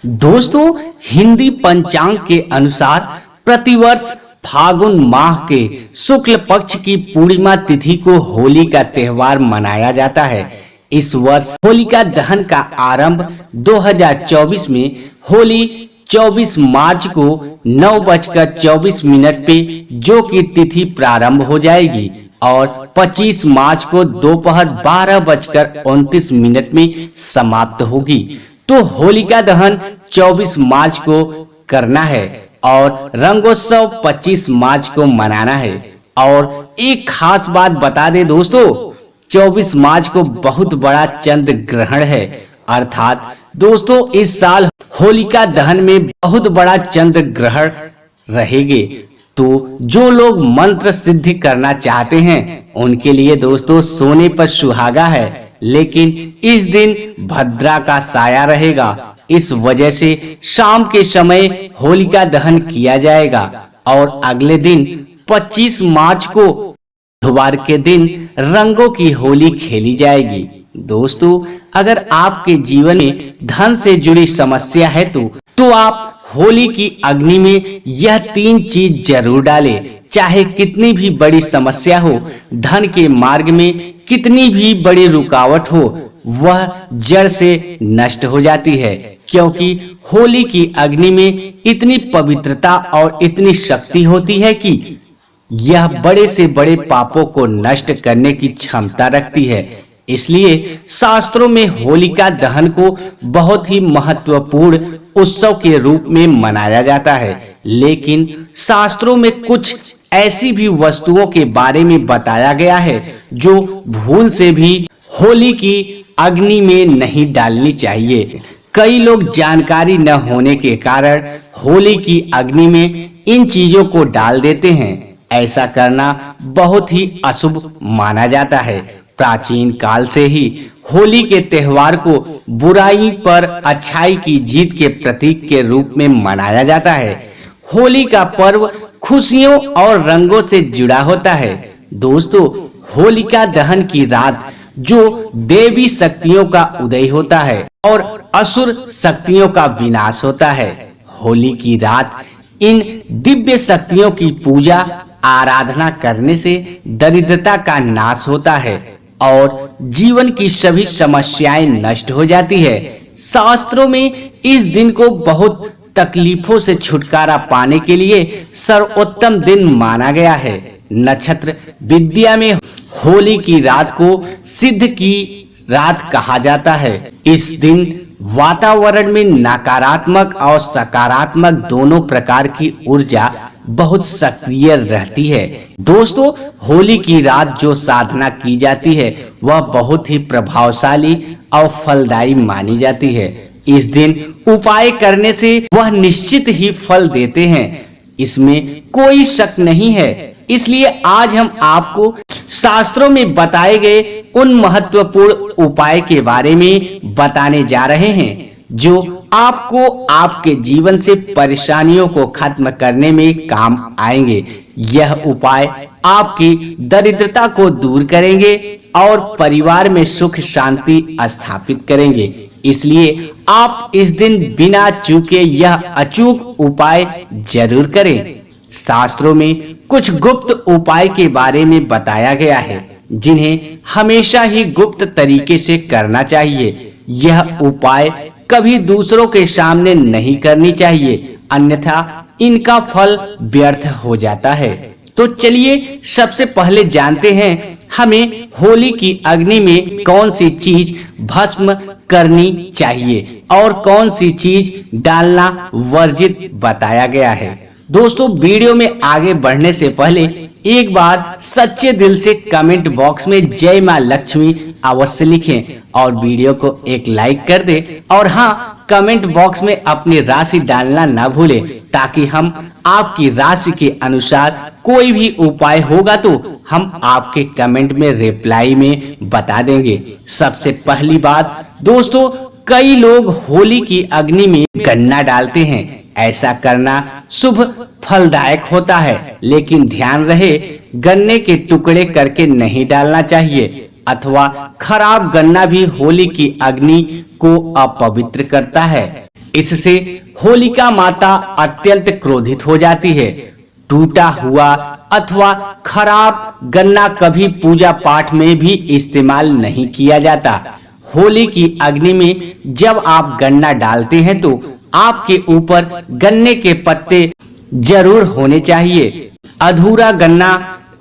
दोस्तों, हिंदी पंचांग के अनुसार प्रतिवर्ष फागुन माह के शुक्ल पक्ष की पूर्णिमा तिथि को होली का त्योहार मनाया जाता है। इस वर्ष होलिका दहन का आरंभ 2024 में होली 24 मार्च को 9:24 पे जो की तिथि प्रारंभ हो जाएगी और 25 मार्च को दोपहर 12:29 में समाप्त होगी। तो होलिका दहन 24 मार्च को करना है और रंगोत्सव 25 मार्च को मनाना है। और एक खास बात बता दे दोस्तों, 24 मार्च को बहुत बड़ा चंद्र ग्रहण है। अर्थात दोस्तों, इस साल होलिका दहन में बहुत बड़ा चंद्र ग्रहण रहेंगे। तो जो लोग मंत्र सिद्धि करना चाहते हैं उनके लिए दोस्तों सोने पर सुहागा है, लेकिन इस दिन भद्रा का साया रहेगा। इस वजह से शाम के समय होलिका दहन किया जाएगा और अगले दिन 25 मार्च को बुधवार के दिन रंगों की होली खेली जाएगी। दोस्तों, अगर आपके जीवन में धन से जुड़ी समस्या है तो आप होली की अग्नि में यह 3 चीज जरूर डालें। चाहे कितनी भी बड़ी समस्या हो, धन के मार्ग में कितनी भी बड़ी रुकावट हो, वह जड़ से नष्ट हो जाती है, क्योंकि होली की अग्नि में इतनी पवित्रता और इतनी शक्ति होती है कि यह बड़े से बड़े पापों को नष्ट करने की क्षमता रखती है। इसलिए शास्त्रों में होलिका दहन को बहुत ही महत्वपूर्ण उत्सव के रूप में मनाया जाता है। लेकिन शास्त्रों में कुछ ऐसी भी वस्तुओं के बारे में बताया गया है जो भूल से भी होली की अग्नि में नहीं डालनी चाहिए। कई लोग जानकारी न होने के कारण होली की अग्नि में इन चीजों को डाल देते हैं। ऐसा करना बहुत ही अशुभ माना जाता है। प्राचीन काल से ही होली के त्योहार को बुराई पर अच्छाई की जीत के प्रतीक के रूप में मनाया जाता है। होली का पर्व खुशियों और रंगों से जुड़ा होता है। दोस्तों, होलिका दहन की रात जो देवी शक्तियों का उदय होता है और असुर शक्तियों का विनाश होता है। होली की रात इन दिव्य शक्तियों की पूजा आराधना करने से दरिद्रता का नाश होता है और जीवन की सभी समस्याएं नष्ट हो जाती है। शास्त्रों में इस दिन को बहुत तकलीफों से छुटकारा पाने के लिए सर्वोत्तम दिन माना गया है। नक्षत्र विद्या में होली की रात को सिद्ध की रात कहा जाता है। इस दिन वातावरण में नकारात्मक और सकारात्मक दोनों प्रकार की ऊर्जा बहुत सक्रिय रहती है। दोस्तों, होली की रात जो साधना की जाती है वह बहुत ही प्रभावशाली और फलदायी मानी जाती है। इस दिन उपाय करने से वह निश्चित ही फल देते हैं, इसमें कोई शक नहीं है। इसलिए आज हम आपको शास्त्रों में बताए गए उन महत्वपूर्ण उपाय के बारे में बताने जा रहे हैं जो आपको आपके जीवन से परेशानियों को खत्म करने में काम आएंगे। यह उपाय आपकी दरिद्रता को दूर करेंगे और परिवार में सुख शांति स्थापित करेंगे। इसलिए आप इस दिन बिना चूके यह अचूक उपाय जरूर करें। शास्त्रों में कुछ गुप्त उपाय के बारे में बताया गया है जिन्हें हमेशा ही गुप्त तरीके से करना चाहिए। यह उपाय कभी दूसरों के सामने नहीं करनी चाहिए, अन्यथा इनका फल व्यर्थ हो जाता है। तो चलिए सबसे पहले जानते हैं हमें होली की अग्नि में कौन सी चीज भस्म करनी चाहिए और कौन सी चीज डालना वर्जित बताया गया है। दोस्तों, वीडियो में आगे बढ़ने से पहले एक बार सच्चे दिल से कमेंट बॉक्स में जय मां लक्ष्मी अवश्य लिखें और वीडियो को एक लाइक कर दें। और हाँ, कमेंट बॉक्स में अपनी राशि डालना ना भूलें, ताकि हम आपकी राशि के अनुसार कोई भी उपाय होगा तो हम आपके कमेंट में रिप्लाई में बता देंगे। सबसे पहली बात दोस्तों, कई लोग होली की अग्नि में गन्ना डालते हैं। ऐसा करना शुभ फलदायक होता है, लेकिन ध्यान रहे गन्ने के टुकड़े करके नहीं डालना चाहिए, अथवा खराब गन्ना भी होली की अग्नि को अपवित्र करता है। इससे होलिका माता अत्यंत क्रोधित हो जाती है। टूटा हुआ अथवा खराब गन्ना कभी पूजा पाठ में भी इस्तेमाल नहीं किया जाता। होली की अग्नि में जब आप गन्ना डालते हैं तो आपके ऊपर गन्ने के पत्ते जरूर होने चाहिए। अधूरा गन्ना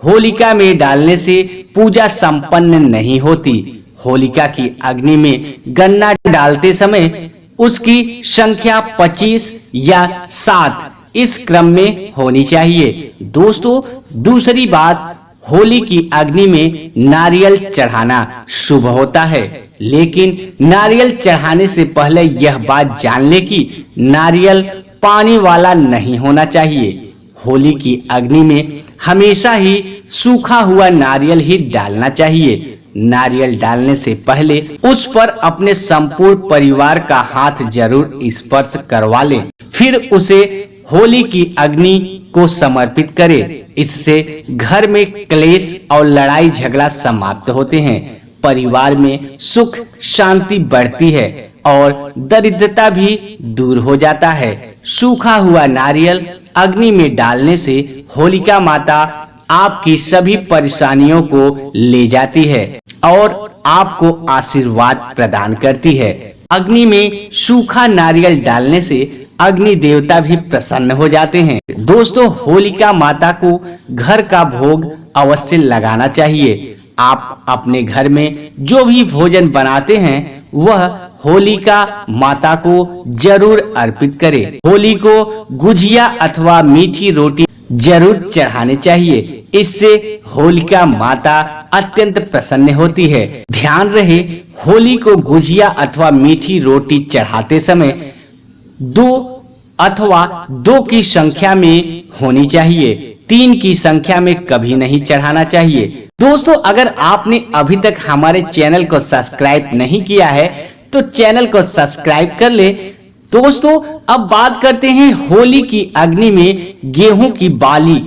होलिका में डालने से पूजा संपन्न नहीं होती। होलिका की अग्नि में गन्ना डालते समय उसकी संख्या 25 या 7 इस क्रम में होनी चाहिए। दोस्तों, दूसरी बात, होली की अग्नि में नारियल चढ़ाना शुभ होता है, लेकिन नारियल चढ़ाने से पहले यह बात जान ले कि नारियल पानी वाला नहीं होना चाहिए। होली की अग्नि में हमेशा ही सूखा हुआ नारियल ही डालना चाहिए। नारियल डालने से पहले उस पर अपने संपूर्ण परिवार का हाथ जरूर स्पर्श करवा लें, फिर उसे होली की अग्नि को समर्पित करें। इससे घर में क्लेश और लड़ाई झगड़ा समाप्त होते हैं, परिवार में सुख शांति बढ़ती है और दरिद्रता भी दूर हो जाता है। सूखा हुआ नारियल अग्नि में डालने से होलिका माता आपकी सभी परेशानियों को ले जाती है और आपको आशीर्वाद प्रदान करती है। अग्नि में सूखा नारियल डालने से अग्नि देवता भी प्रसन्न हो जाते हैं। दोस्तों, होलिका माता को घर का भोग अवश्य लगाना चाहिए। आप अपने घर में जो भी भोजन बनाते हैं वह होलिका माता को जरूर अर्पित करें। होली को गुजिया अथवा मीठी रोटी जरूर चढ़ाने चाहिए। इससे होलिका माता अत्यंत प्रसन्न होती है। ध्यान रहे, होली को गुजिया अथवा मीठी रोटी चढ़ाते समय 2 अथवा 2 की संख्या में होनी चाहिए, 3 की संख्या में कभी नहीं चढ़ाना चाहिए। दोस्तों, अगर आपने अभी तक हमारे चैनल को सब्सक्राइब नहीं किया है तो चैनल को सब्सक्राइब कर ले। दोस्तों, अब बात करते हैं होली की अग्नि में गेहूं की बाली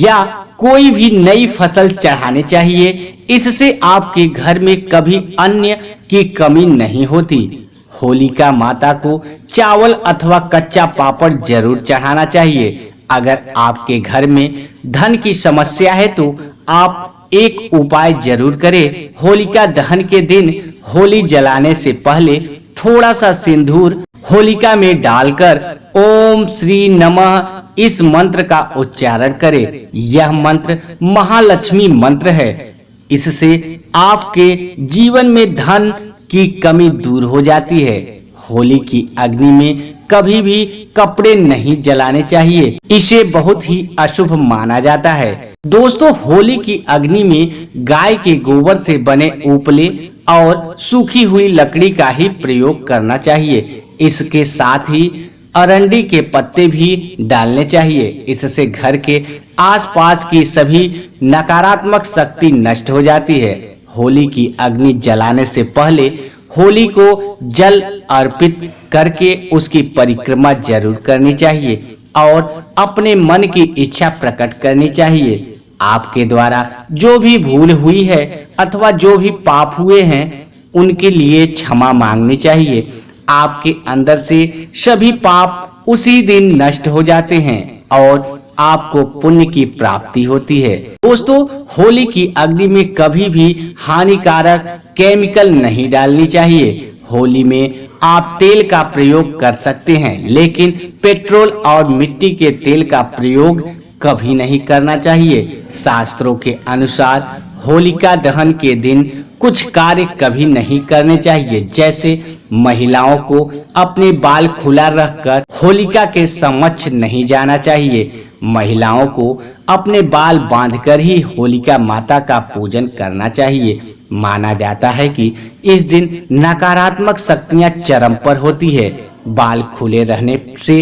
या कोई भी नई फसल चढ़ाने चाहिए। इससे आपके घर में कभी अन्न की कमी नहीं होती। होलिका माता को चावल अथवा कच्चा पापड़ जरूर चढ़ाना चाहिए। अगर आपके घर में धन की समस्या है तो आप एक उपाय जरूर करें। होलिका दहन के दिन होली जलाने से पहले थोड़ा सा सिंदूर होलिका में डालकर ओम श्री नमः इस मंत्र का उच्चारण करें। यह मंत्र महालक्ष्मी मंत्र है। इससे आपके जीवन में धन की कमी दूर हो जाती है। होली की अग्नि में कभी भी कपड़े नहीं जलाने चाहिए, इसे बहुत ही अशुभ माना जाता है। दोस्तों, होली की अग्नि में गाय के गोबर से बने उपले और सूखी हुई लकड़ी का ही प्रयोग करना चाहिए। इसके साथ ही अरंडी के पत्ते भी डालने चाहिए। इससे घर के आसपास की सभी नकारात्मक शक्ति नष्ट हो जाती है। होली की अग्नि जलाने से पहले होली को जल अर्पित करके उसकी परिक्रमा जरूर करनी चाहिए और अपने मन की इच्छा प्रकट करनी चाहिए। आपके द्वारा जो भी भूल हुई है अथवा जो भी पाप हुए हैं उनके लिए क्षमा मांगनी चाहिए। आपके अंदर से सभी पाप उसी दिन नष्ट हो जाते हैं और आपको पुण्य की प्राप्ति होती है। दोस्तों, होली की अग्नि में कभी भी हानिकारक केमिकल नहीं डालनी चाहिए। होली में आप तेल का प्रयोग कर सकते हैं, लेकिन पेट्रोल और मिट्टी के तेल का प्रयोग कभी नहीं करना चाहिए। शास्त्रों के अनुसार होलिका दहन के दिन कुछ कार्य कभी नहीं करने चाहिए, जैसे महिलाओं को अपने बाल खुला रखकर होलिका के समक्ष नहीं जाना चाहिए। महिलाओं को अपने बाल बांधकर ही होलिका माता का पूजन करना चाहिए। माना जाता है कि इस दिन नकारात्मक शक्तियां चरम पर होती है। बाल खुले रहने से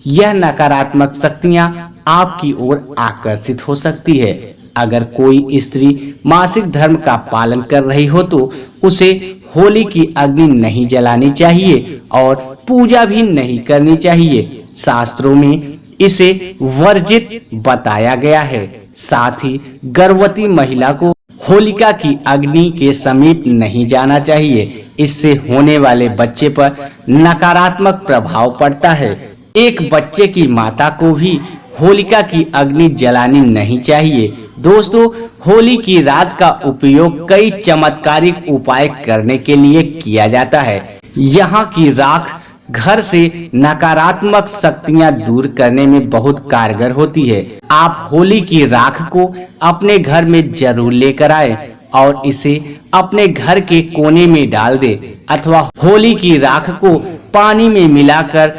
यह नकारात्मक शक्तियां आपकी ओर आकर्षित हो सकती है। अगर कोई स्त्री मासिक धर्म का पालन कर रही हो तो उसे होली की अग्नि नहीं जलानी चाहिए और पूजा भी नहीं करनी चाहिए। शास्त्रों में इसे वर्जित बताया गया है। साथ ही गर्भवती महिला को होलिका की अग्नि के समीप नहीं जाना चाहिए। इससे होने वाले बच्चे पर नकारात्मक प्रभाव पड़ता है। एक बच्चे की माता को भी होलिका की अग्नि जलानी नहीं चाहिए। दोस्तों, होली की रात का उपयोग कई चमत्कारिक उपाय करने के लिए किया जाता है। यहाँ की राख घर से नकारात्मक शक्तियां दूर करने में बहुत कारगर होती है। आप होली की राख को अपने घर में जरूर लेकर आए और इसे अपने घर के कोने में डाल दे, अथवा होली की राख को पानी में मिलाकर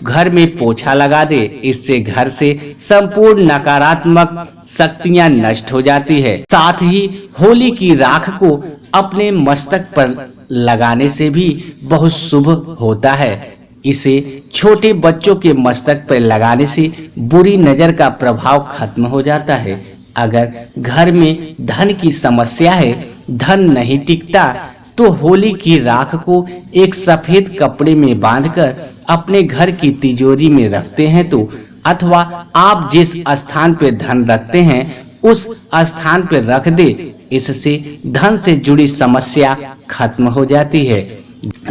घर में पोछा लगा दे। इससे घर से संपूर्ण नकारात्मक शक्तियां नष्ट हो जाती है। साथ ही होली की राख को अपने मस्तक पर लगाने से भी बहुत शुभ होता है। इसे छोटे बच्चों के मस्तक पर लगाने से बुरी नजर का प्रभाव खत्म हो जाता है। अगर घर में धन की समस्या है, धन नहीं टिकता, तो होली की राख को एक सफेद कपड़े में बांधकर अपने घर की तिजोरी में रखते हैं तो, अथवा आप जिस स्थान पर धन रखते हैं उस स्थान पर रख दे। इससे धन से जुड़ी समस्या खत्म हो जाती है।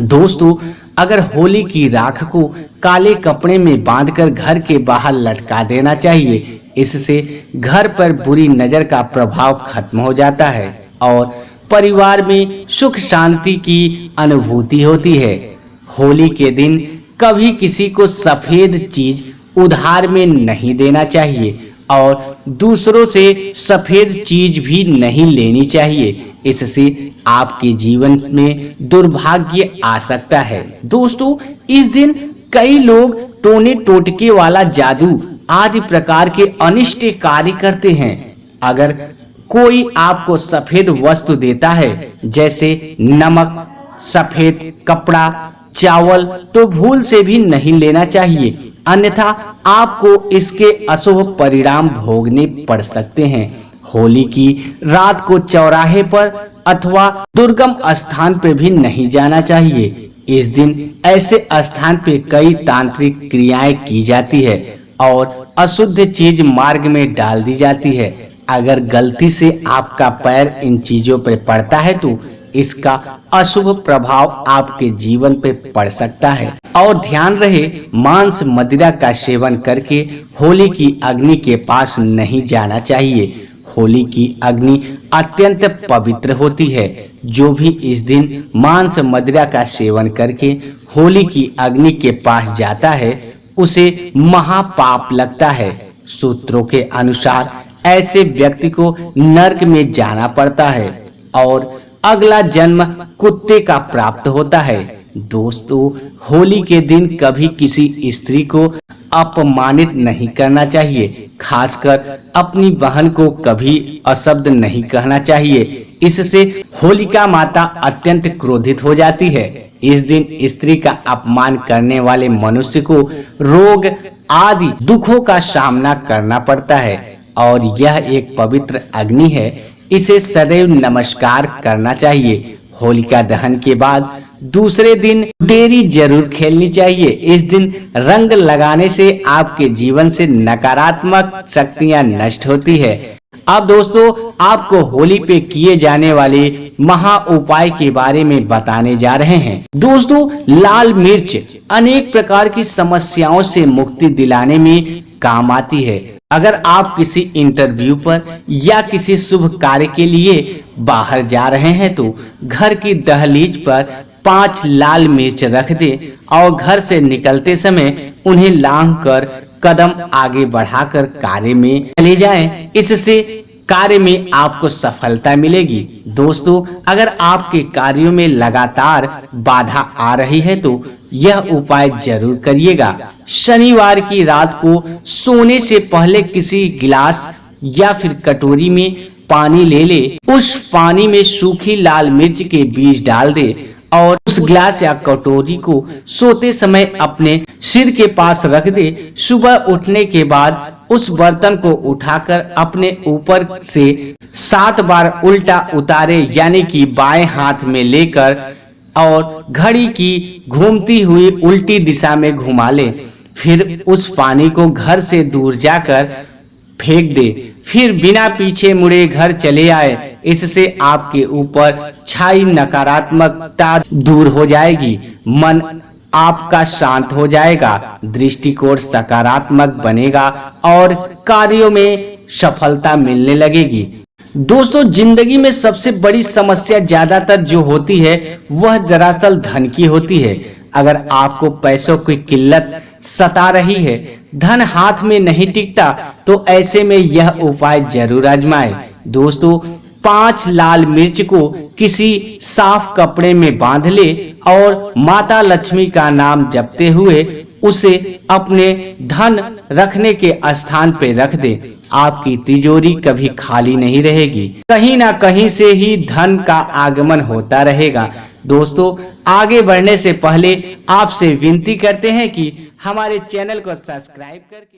दोस्तों, अगर होली की राख को काले कपड़े में बांधकर घर के बाहर लटका देना चाहिए। इससे घर पर बुरी नजर का प्रभाव खत्म हो जाता है और परिवार में सुख शांति की अनुभूति होती है। होली के दिन कभी किसी को सफेद चीज उधार में नहीं देना चाहिए और दूसरों से सफेद चीज भी नहीं लेनी चाहिए। इससे आपके जीवन में दुर्भाग्य आ सकता है। दोस्तों, इस दिन कई लोग टोने टोटके वाला जादू आदि प्रकार के अनिष्ट कार्य करते हैं। अगर कोई आपको सफेद वस्तु देता है, जैसे नमक, सफेद कपड़ा, चावल, तो भूल से भी नहीं लेना चाहिए, अन्यथा आपको इसके अशुभ परिणाम भोगने पड़ सकते हैं। होली की रात को चौराहे पर अथवा दुर्गम स्थान पर भी नहीं जाना चाहिए। इस दिन ऐसे स्थान पर कई तांत्रिक क्रियाएं की जाती है और अशुद्ध चीज मार्ग में डाल दी जाती है। अगर गलती से आपका पैर इन चीजों पर पड़ता है तो इसका अशुभ प्रभाव आपके जीवन पर पड़ सकता है। और ध्यान रहे, मांस मदिरा का सेवन करके होली की अग्नि के पास नहीं जाना चाहिए। होली की अग्नि अत्यंत पवित्र होती है। जो भी इस दिन मांस मदिरा का सेवन करके होली की अग्नि के पास जाता है, उसे महापाप लगता है। सूत्रों के अनुसार ऐसे व्यक्ति को नरक में जाना पड़ता है और अगला जन्म कुत्ते का प्राप्त होता है। दोस्तों, होली के दिन कभी किसी स्त्री को अपमानित नहीं करना चाहिए। खासकर अपनी बहन को कभी अशब्द नहीं कहना चाहिए। इससे होलिका माता अत्यंत क्रोधित हो जाती है। इस दिन स्त्री का अपमान करने वाले मनुष्य को रोग आदि दुखों का सामना करना पड़ता है और यह एक पवित्र अग्नि है। इसे सदैव नमस्कार करना चाहिए। होलिका दहन के बाद दूसरे दिन लुटेरी जरूर खेलनी चाहिए। इस दिन रंग लगाने से आपके जीवन से नकारात्मक शक्तियां नष्ट होती है। अब दोस्तों, आपको होली पे किए जाने वाले महा उपाय के बारे में बताने जा रहे हैं। दोस्तों, लाल मिर्च अनेक प्रकार की समस्याओं से मुक्ति दिलाने में काम आती है। अगर आप किसी इंटरव्यू पर या किसी शुभ कार्य के लिए बाहर जा रहे हैं तो घर की दहलीज पर 5 लाल मिर्च रख दें और घर से निकलते समय उन्हें लांघ कर कदम आगे बढ़ाकर कार्य में चले जाएं। इससे कार्य में आपको सफलता मिलेगी। दोस्तों, अगर आपके कार्यों में लगातार बाधा आ रही है तो यह उपाय जरूर करिएगा। शनिवार की रात को सोने से पहले किसी गिलास या फिर कटोरी में पानी ले ले। उस पानी में सूखी लाल मिर्च के बीज डाल दे और उस गिलास या कटोरी को सोते समय अपने सिर के पास रख दे। सुबह उठने के बाद उस बर्तन को उठाकर अपने ऊपर से 7 बार उल्टा उतारे, यानी कि बाएं हाथ में लेकर और घड़ी की घूमती हुई उल्टी दिशा में घुमा ले। फिर उस पानी को घर से दूर जाकर फेंक दे। फिर बिना पीछे मुड़े घर चले आए। इससे आपके ऊपर छाई नकारात्मकता दूर हो जाएगी, मन आपका शांत हो जाएगा, दृष्टिकोण सकारात्मक बनेगा और कार्यों में सफलता मिलने लगेगी। दोस्तों, जिंदगी में सबसे बड़ी समस्या ज्यादातर जो होती है वह दरअसल धन की होती है। अगर आपको पैसों की किल्लत सता रही है, धन हाथ में नहीं टिकता, तो ऐसे में यह उपाय जरूर आजमाएं। दोस्तों, 5 लाल मिर्च को किसी साफ कपड़े में बांध ले और माता लक्ष्मी का नाम जपते हुए उसे अपने धन रखने के स्थान पे रख दे। आपकी तिजोरी कभी खाली नहीं रहेगी, कहीं ना कहीं से ही धन का आगमन होता रहेगा। दोस्तों, आगे बढ़ने से पहले आपसे विनती करते हैं कि हमारे चैनल को सब्सक्राइब करके